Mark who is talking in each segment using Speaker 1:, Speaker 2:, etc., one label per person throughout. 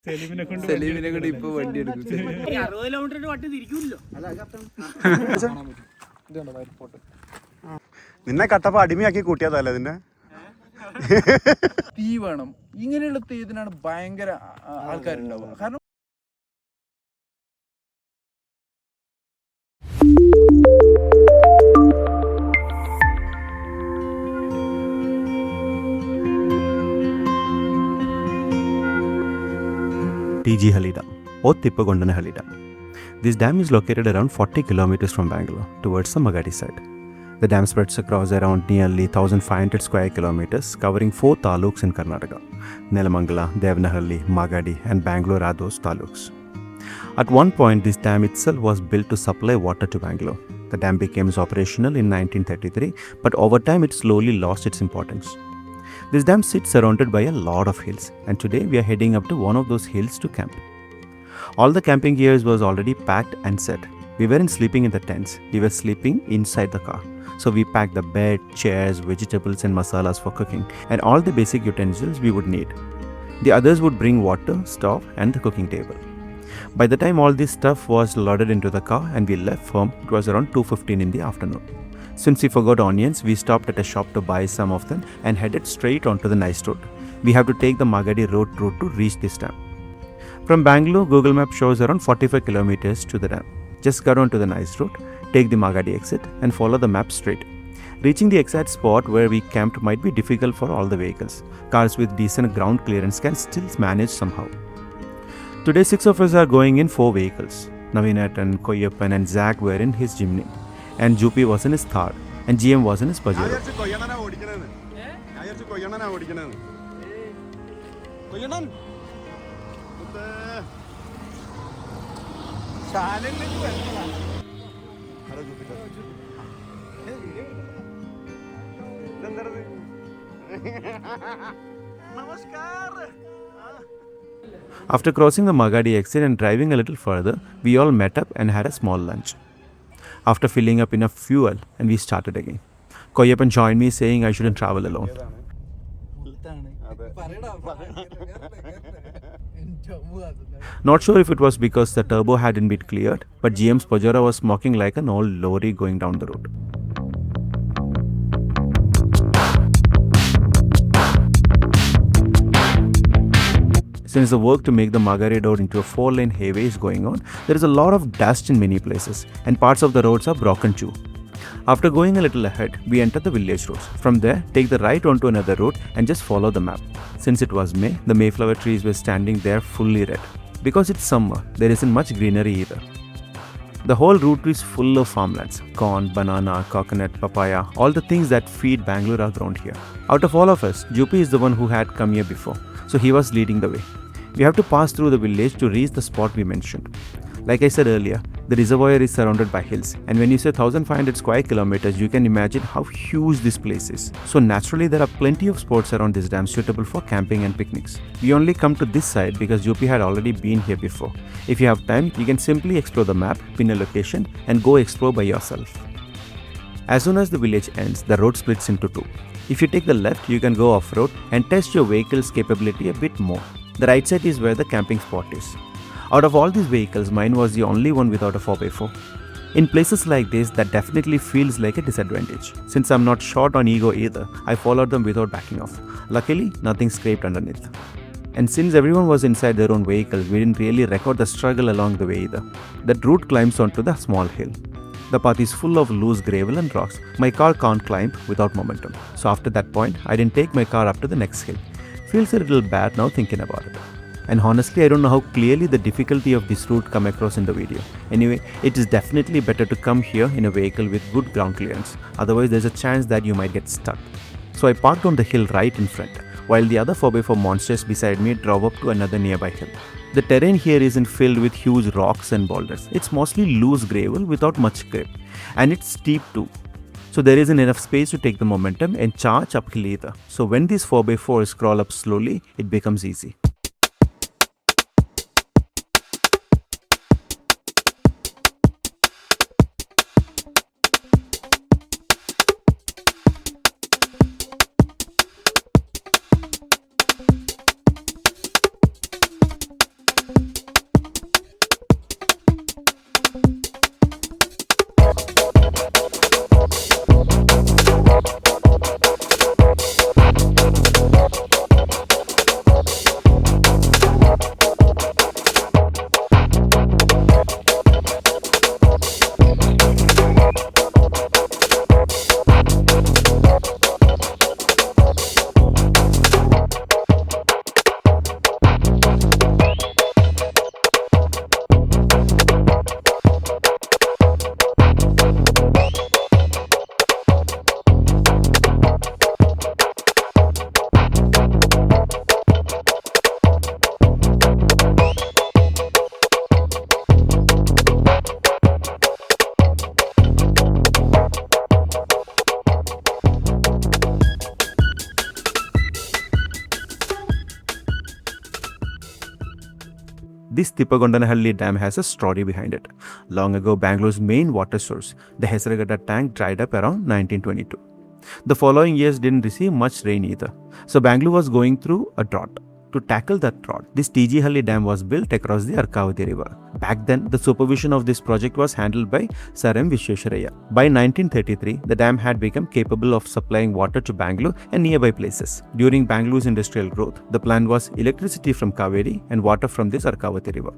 Speaker 1: സെലീമിനെ കൊണ്ട് ഇപ്പൊ വണ്ടി എടുക്കും.
Speaker 2: നിന്നെ കട്ടപ്പ അടിമയാക്കി കൂട്ടിയതല്ലേ നിന്നെ.
Speaker 1: തീ വേണം, ഇങ്ങനെയുള്ള തീയതിനാണ് ഭയങ്കര ആൾക്കാരുണ്ടാവുക. കാരണം
Speaker 2: TG Halli Dam or Thippagondanahalli Dam. This dam is located around 40 kilometers from Bangalore towards the Magadi side. The dam spreads across around nearly 1,500 square kilometers, covering 4 taluks in Karnataka: Nelamangala, Devanahalli, Magadi and Bangalore are those taluks. At one point, this dam itself was built to supply water to Bangalore. The dam became operational in 1933, but over time it slowly lost its importance. This dam sits surrounded by a lot of hills, and today we are heading up to one of those hills to camp. All the camping gear was already packed and set. We weren't sleeping in the tents, we were sleeping inside the car. So we packed the bed, chairs, vegetables and masalas for cooking, and all the basic utensils we would need. The others would bring water, stove and the cooking table. By the time all this stuff was loaded into the car and we left home, it was around 2:15 in the afternoon. Since we forgot onions, we stopped at a shop to buy some of them and headed straight onto the nice road. We have to take the Magadi Road route to reach this dam. From Bangalore, Google Map shows around 45 kilometers to the dam. Just get onto the nice road, take the Magadi exit and follow the map straight. Reaching the exact spot where we camped might be difficult for all the vehicles. Cars with decent ground clearance can still manage somehow. Today 6 of us are going in 4 vehicles. Navinatan, Koyappan and Zach were in his Jimny. And Jupi was in his Thar, and GM was in his Pajero. After crossing the Magadi exit and driving a little further, we all met up and had a small lunch. After filling up enough fuel, and we started again. Koyappan joined me saying I shouldn't travel alone. Not sure if it was because the turbo hadn't been cleared, but GM's Pajero was smoking like an old lorry going down the road. Since the work to make the Magadi Road into a 4-lane highway is going on, there is a lot of dust in many places, and parts of the roads are broken too. After going a little ahead, we enter the village roads. From there, take the right onto another road and just follow the map. Since it was May, the Mayflower trees were standing there fully red. Because it's summer, there isn't much greenery either. The whole route is full of farmlands. Corn, banana, coconut, papaya, all the things that feed Bangalore are grown here. Out of all of us, Jupi is the one who had come here before, so he was leading the way. We have to pass through the village to reach the spot we mentioned. Like I said earlier, the reservoir is surrounded by hills, and when you say 1,500 square kilometers, you can imagine how huge this place is. So naturally, there are plenty of spots around this dam suitable for camping and picnics. We only come to this side because Jupi had already been here before. If you have time, you can simply explore the map, pin a location, and go explore by yourself. As soon as the village ends, the road splits into 2. If you take the left, you can go off-road and test your vehicle's capability a bit more. The right side is where the camping spot is. Out of all these vehicles, mine was the only one without a 4x4. In places like this, that definitely feels like a disadvantage. Since I'm not short on ego either, I followed them without backing off. Luckily, nothing scraped underneath. And since everyone was inside their own vehicles, we didn't really record the struggle along the way either. That route climbs onto the small hill. The path is full of loose gravel and rocks. My car can't climb without momentum. So after that point, I didn't take my car up to the next hill. Feels a little bad now thinking about it. And honestly, I don't know how clearly the difficulty of this route come across in the video. Anyway, it is definitely better to come here in a vehicle with good ground clearance. Otherwise, there's a chance that you might get stuck. So I parked on the hill right in front, while the other 4x4 monsters beside me drove up to another nearby hill. The terrain here isn't filled with huge rocks and boulders. It's mostly loose gravel without much grip. And it's steep too. So there isn't enough space to take the momentum and charge uphill either. So when these 4x4s scroll up slowly, it becomes easy. This Thippagondanahalli Dam has a story behind it. Long ago, Bangalore's main water source, the Visvesvaraya tank, dried up around 1922. The following years didn't receive much rain either, so Bangalore was going through a drought. To tackle that drought, this TG Halli Dam was built across the Arkavathi River. Back then, the supervision of this project was handled by Sir Visvesvaraya. By 1933, the dam had become capable of supplying water to Bangalore and nearby places. During Bangalore's industrial growth, the plan was electricity from Kaveri and water from this Arkavathi River.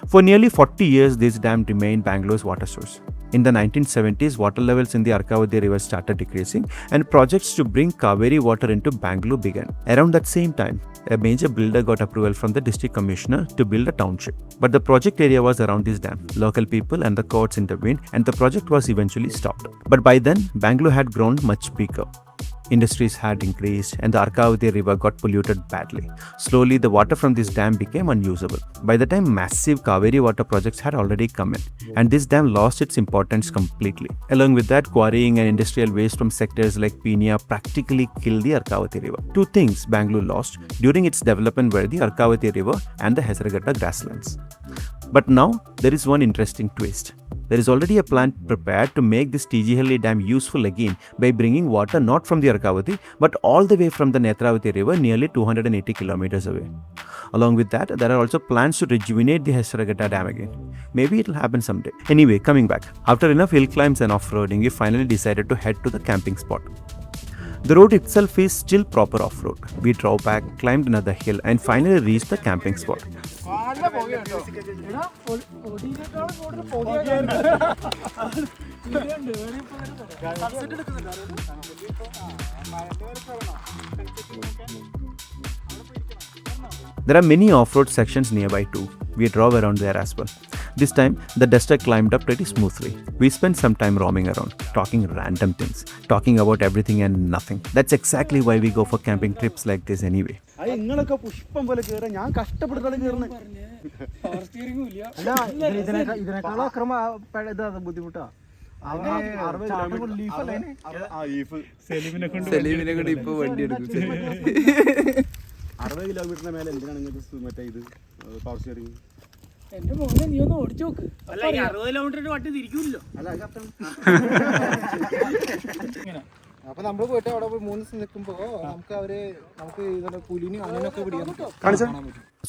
Speaker 2: For nearly 40 years, this dam remained Bangalore's water source. In the 1970s, water levels in the Arkavathi River started decreasing and projects to bring Kaveri water into Bangalore began. Around that same time, a major builder got approval from the district commissioner to build a township. But the project area was around this dam. Local people and the courts intervened and the project was eventually stopped. But by then, Bangalore had grown much bigger. Industries had increased and the Arkavathi River got polluted badly. Slowly, the water from this dam became unusable. By the time massive Kaveri water projects had already come in, and this dam lost its importance completely. Along with that, quarrying and industrial waste from sectors like Pina practically killed the Arkavathi River. Two things Bangalore lost during its development were the Arkavathi River and the Visvesvaraya grasslands. But now, there is one interesting twist. There is already a plan prepared to make this TG Halli Dam useful again by bringing water not from the Arkavathi but all the way from the Netravati River nearly 280 kilometers away. Along with that, there are also plans to rejuvenate the Visvesvaraya Dam again. Maybe it will happen someday. Anyway, coming back. After enough hill climbs and off-roading, we finally decided to head to the camping spot. The road itself is still proper off-road. We drove back, climbed another hill and finally reached the camping spot. There are many off-road sections nearby too. We drove around there as well. This time, the duster climbed up pretty smoothly. We spent some time roaming around, talking random things, talking about everything and nothing. That's exactly why we go for camping trips like this anyway.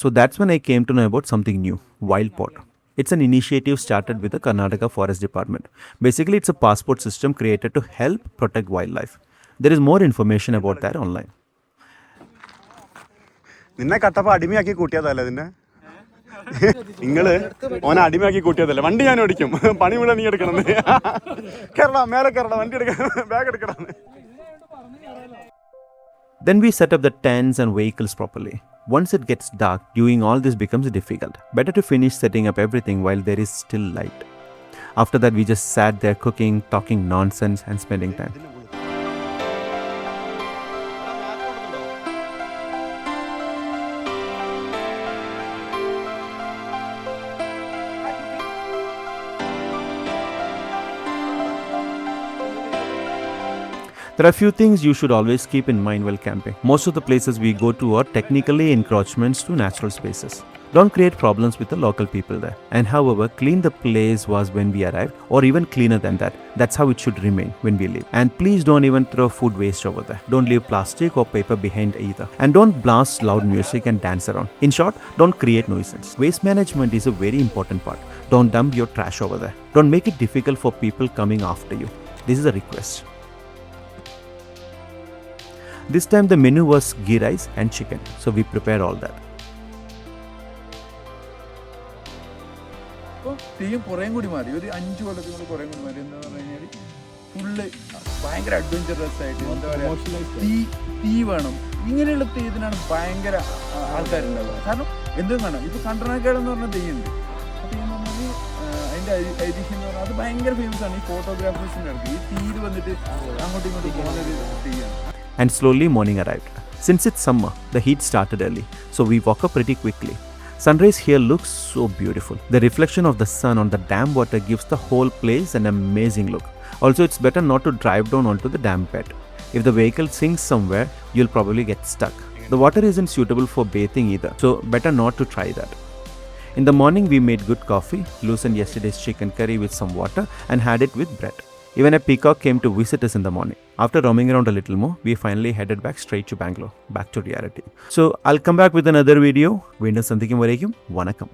Speaker 2: So that's when I came to know about something new, Wild Pot. It's an initiative started with the Karnataka Forest Department. Basically, it's a passport system created to help protect wildlife. There is more information about that online.
Speaker 3: നിന്നെ കട്ടപ്പ അടിമയാക്കി കൂട്ടിയതല്ലേ നിന്നെ നിങ്ങള് ഓനെ അടിമയാക്കി കൂട്ടിയതല്ലേ വണ്ടി ഞാൻ ഓടിക്കും പണി മുഴുവൻ നീ എടുക്കണം കേരള മേലെ കേരള വണ്ടി എടുക്കണം ബാഗ് എടുക്കണം.
Speaker 2: Then we set up the tents and vehicles properly. Once it gets dark, doing all this becomes difficult. Better to finish setting up everything while there is still light. After that, we just sat there cooking, talking nonsense and spending time. There are few things you should always keep in mind while camping. Most of the places we go to are technically encroachments to natural spaces. Don't create problems with the local people there. And however clean the place was when we arrived, or even cleaner than that, that's how it should remain when we leave. And please don't even throw food waste over there. Don't leave plastic or paper behind either. And don't blast loud music and dance around. In short, don't create nuisance. Waste management is a very important part. Don't dump your trash over there. Don't make it difficult for people coming after you. This is a request. This time the menu was ghee rice and chicken, so we prepared all that.
Speaker 1: തീയും കുറേം കൂടി മാറി, ഒരു 5 കൊല്ലത്തിൽ കൊണ്ട് കുറേം കൂടി മാറി. എന്താ പറഞ്ഞു കഴിഞ്ഞാൽ ഫുള്ള് ഭയങ്കര അഡ്വഞ്ചറസ് ആയിട്ട്, എന്താ പറയുക, തീ വേണം. ഇങ്ങനെയുള്ള തീയതിനാണ് ഭയങ്കര ആൾക്കാരുണ്ടാവുക. കാരണം എന്തും കാണാം. ഇപ്പോൾ കണ്ടനാക്കാട് എന്ന് പറഞ്ഞ തെയ്യുണ്ട്. ആ തെയ്യം എന്ന് പറഞ്ഞാൽ അതിൻ്റെ ഐതിഹ്യം എന്ന് പറഞ്ഞാൽ അത് ഭയങ്കര ഫേമസ് ആണ്. ഈ ഫോട്ടോഗ്രാഫേഴ്സിൻ്റെ അടുത്ത് ഈ തീയിൽ വന്നിട്ട് അങ്ങോട്ടും ഇങ്ങോട്ടും പോകുന്നൊരു തെയ്യാണ്.
Speaker 2: And slowly morning arrived. Since it's summer, the heat started early, so we woke up pretty quickly. Sunrise here looks so beautiful. The reflection of the sun on the dam water gives the whole place an amazing look. Also, it's better not to drive down onto the dam bed. If the vehicle sinks somewhere, you'll probably get stuck. The water isn't suitable for bathing either, so better not to try that. In the morning, we made good coffee, loosened yesterday's chicken curry with some water, and had it with bread. Even a peacock came to visit us in the morning. After roaming around a little more, we finally headed back straight to Bangalore, back to reality. So I'll come back with another video. വീണ്ടും സന്ധിക്കും വരേക്കും വണക്കം.